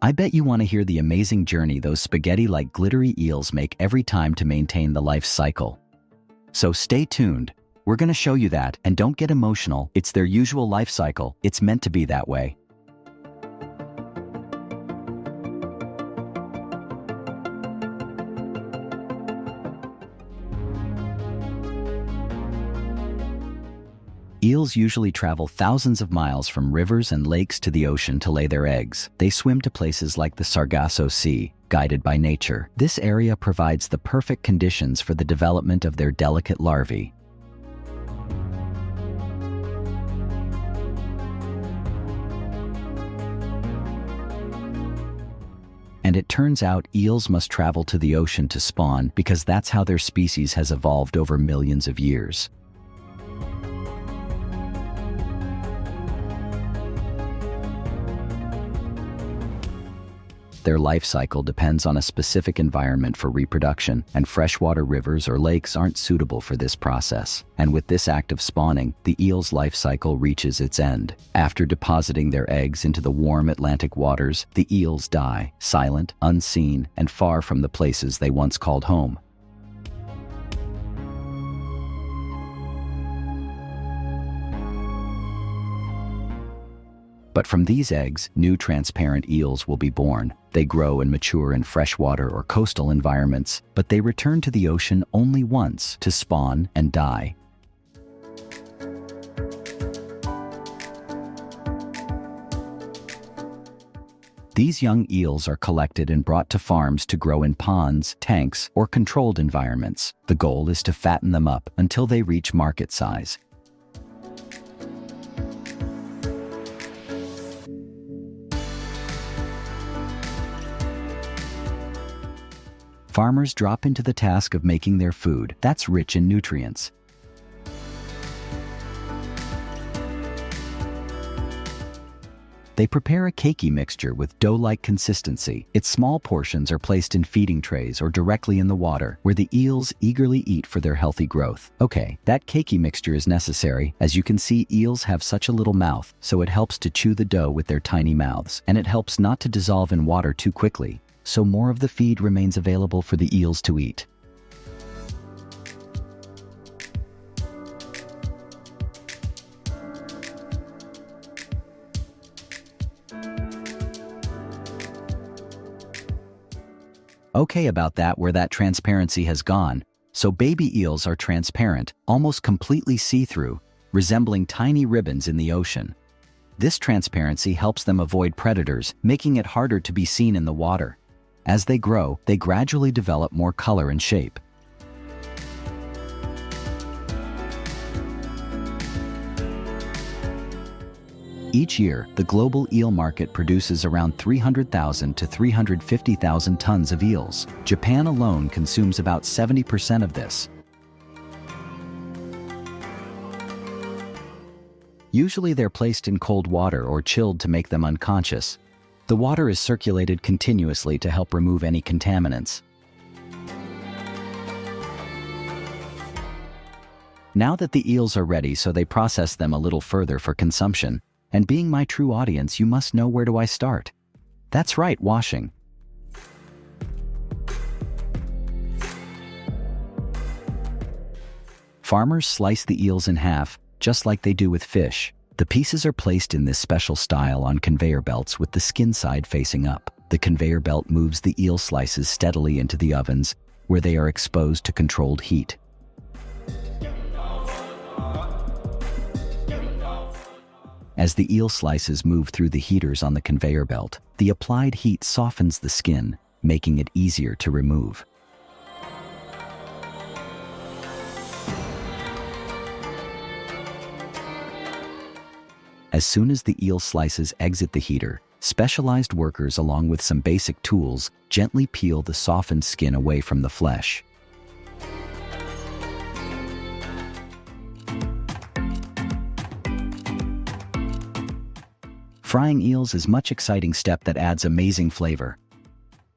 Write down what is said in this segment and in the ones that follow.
I bet you want to hear the amazing journey those spaghetti-like glittery eels make every time to maintain the life cycle. So stay tuned. We're going to show you that, and don't get emotional. It's their usual life cycle. It's meant to be that way. Eels usually travel thousands of miles from rivers and lakes to the ocean to lay their eggs. They swim to places like the Sargasso Sea, guided by nature. This area provides the perfect conditions for the development of their delicate larvae. And it turns out eels must travel to the ocean to spawn because that's how their species has evolved over millions of years. Their life cycle depends on a specific environment for reproduction, and freshwater rivers or lakes aren't suitable for this process. And with this act of spawning, the eel's life cycle reaches its end. After depositing their eggs into the warm Atlantic waters, the eels die, silent, unseen, and far from the places they once called home. But from these eggs, new transparent eels will be born. They grow and mature in freshwater or coastal environments, but they return to the ocean only once to spawn and die. These young eels are collected and brought to farms to grow in ponds, tanks, or controlled environments. The goal is to fatten them up until they reach market size. Farmers drop into the task of making their food that's rich in nutrients. They prepare a cakey mixture with dough-like consistency. Its small portions are placed in feeding trays or directly in the water, where the eels eagerly eat for their healthy growth. Okay, that cakey mixture is necessary. As you can see, eels have such a little mouth, so it helps to chew the dough with their tiny mouths, and it helps not to dissolve in water too quickly, so more of the feed remains available for the eels to eat. Okay, about that, where that transparency has gone. So baby eels are transparent, almost completely see-through, resembling tiny ribbons in the ocean. This transparency helps them avoid predators, making it harder to be seen in the water. As they grow, they gradually develop more color and shape. Each year, the global eel market produces around 300,000 to 350,000 tons of eels. Japan alone consumes about 70% of this. Usually they're placed in cold water or chilled to make them unconscious. The water is circulated continuously to help remove any contaminants. Now that the eels are ready, so they process them a little further for consumption. And being my true audience, you must know, where do I start? That's right, washing. Farmers slice the eels in half, just like they do with fish. The pieces are placed in this special style on conveyor belts with the skin side facing up. The conveyor belt moves the eel slices steadily into the ovens, where they are exposed to controlled heat. As the eel slices move through the heaters on the conveyor belt, the applied heat softens the skin, making it easier to remove. As soon as the eel slices exit the heater, specialized workers along with some basic tools gently peel the softened skin away from the flesh. Frying eels is a much exciting step that adds amazing flavor.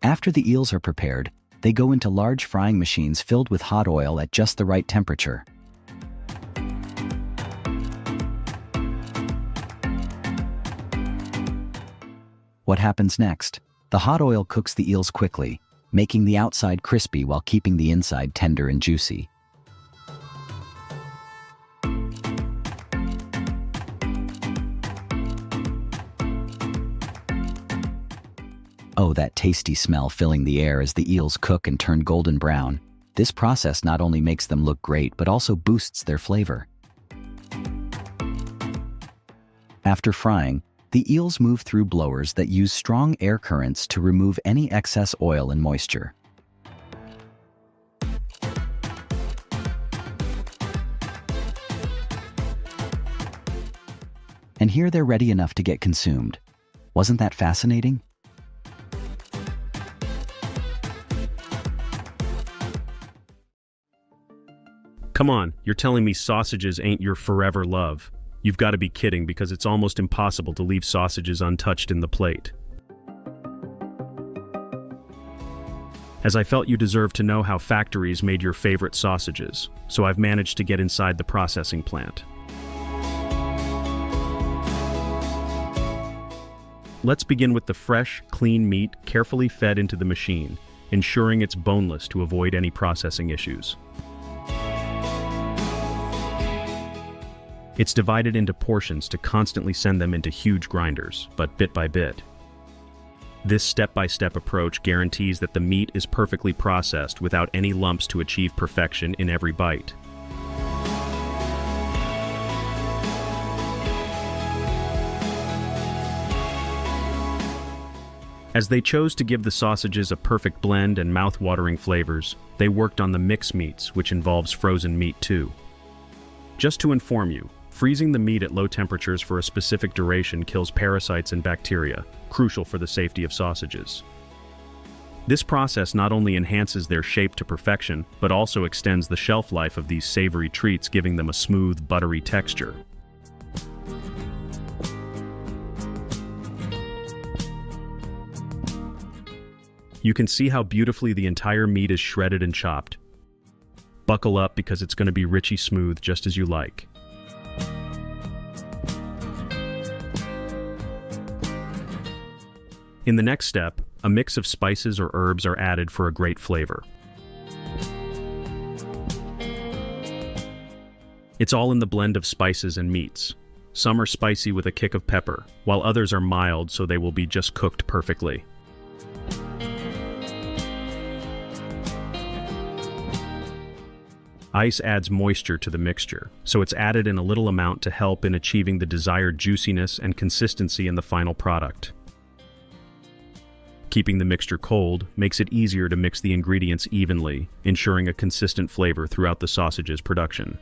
After the eels are prepared, they go into large frying machines filled with hot oil at just the right temperature. What happens next? The hot oil cooks the eels quickly, making the outside crispy while keeping the inside tender and juicy. Oh, that tasty smell filling the air as the eels cook and turn golden brown. This process not only makes them look great, but also boosts their flavor. After frying, the eels move through blowers that use strong air currents to remove any excess oil and moisture. And here they're ready enough to get consumed. Wasn't that fascinating? Come on, you're telling me sausages ain't your forever love. You've got to be kidding, because it's almost impossible to leave sausages untouched in the plate. As I felt you deserved to know how factories made your favorite sausages, so I've managed to get inside the processing plant. Let's begin with the fresh, clean meat carefully fed into the machine, ensuring it's boneless to avoid any processing issues. It's divided into portions to constantly send them into huge grinders, but bit by bit. This step-by-step approach guarantees that the meat is perfectly processed without any lumps to achieve perfection in every bite. As they chose to give the sausages a perfect blend and mouth-watering flavors, they worked on the mix meats, which involves frozen meat too. Just to inform you, freezing the meat at low temperatures for a specific duration kills parasites and bacteria, crucial for the safety of sausages. This process not only enhances their shape to perfection, but also extends the shelf life of these savory treats, giving them a smooth, buttery texture. You can see how beautifully the entire meat is shredded and chopped. Buckle up, because it's going to be richy smooth just as you like. In the next step, a mix of spices or herbs are added for a great flavor. It's all in the blend of spices and meats. Some are spicy with a kick of pepper, while others are mild, so they will be just cooked perfectly. Ice adds moisture to the mixture, so it's added in a little amount to help in achieving the desired juiciness and consistency in the final product. Keeping the mixture cold makes it easier to mix the ingredients evenly, ensuring a consistent flavor throughout the sausage's production.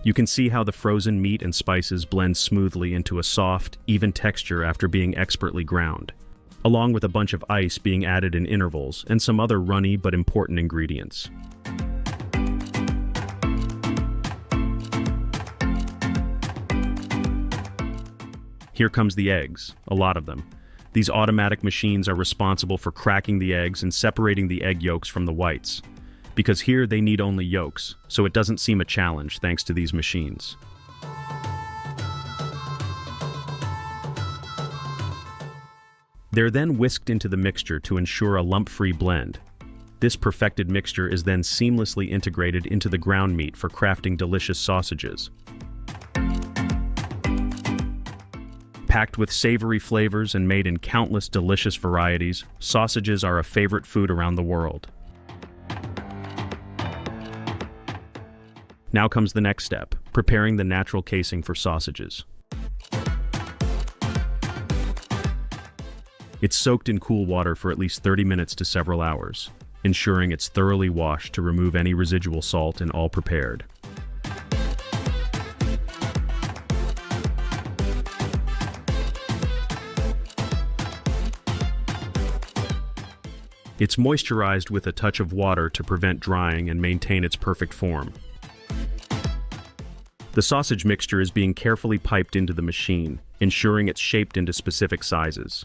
You can see how the frozen meat and spices blend smoothly into a soft, even texture after being expertly ground, along with a bunch of ice being added in intervals and some other runny but important ingredients. Here comes the eggs, a lot of them. These automatic machines are responsible for cracking the eggs and separating the egg yolks from the whites, because here they need only yolks, so it doesn't seem a challenge thanks to these machines. They're then whisked into the mixture to ensure a lump-free blend. This perfected mixture is then seamlessly integrated into the ground meat for crafting delicious sausages. Packed with savory flavors and made in countless delicious varieties, sausages are a favorite food around the world. Now comes the next step, preparing the natural casing for sausages. It's soaked in cool water for at least 30 minutes to several hours, ensuring it's thoroughly washed to remove any residual salt and all prepared. It's moisturized with a touch of water to prevent drying and maintain its perfect form. The sausage mixture is being carefully piped into the machine, ensuring it's shaped into specific sizes.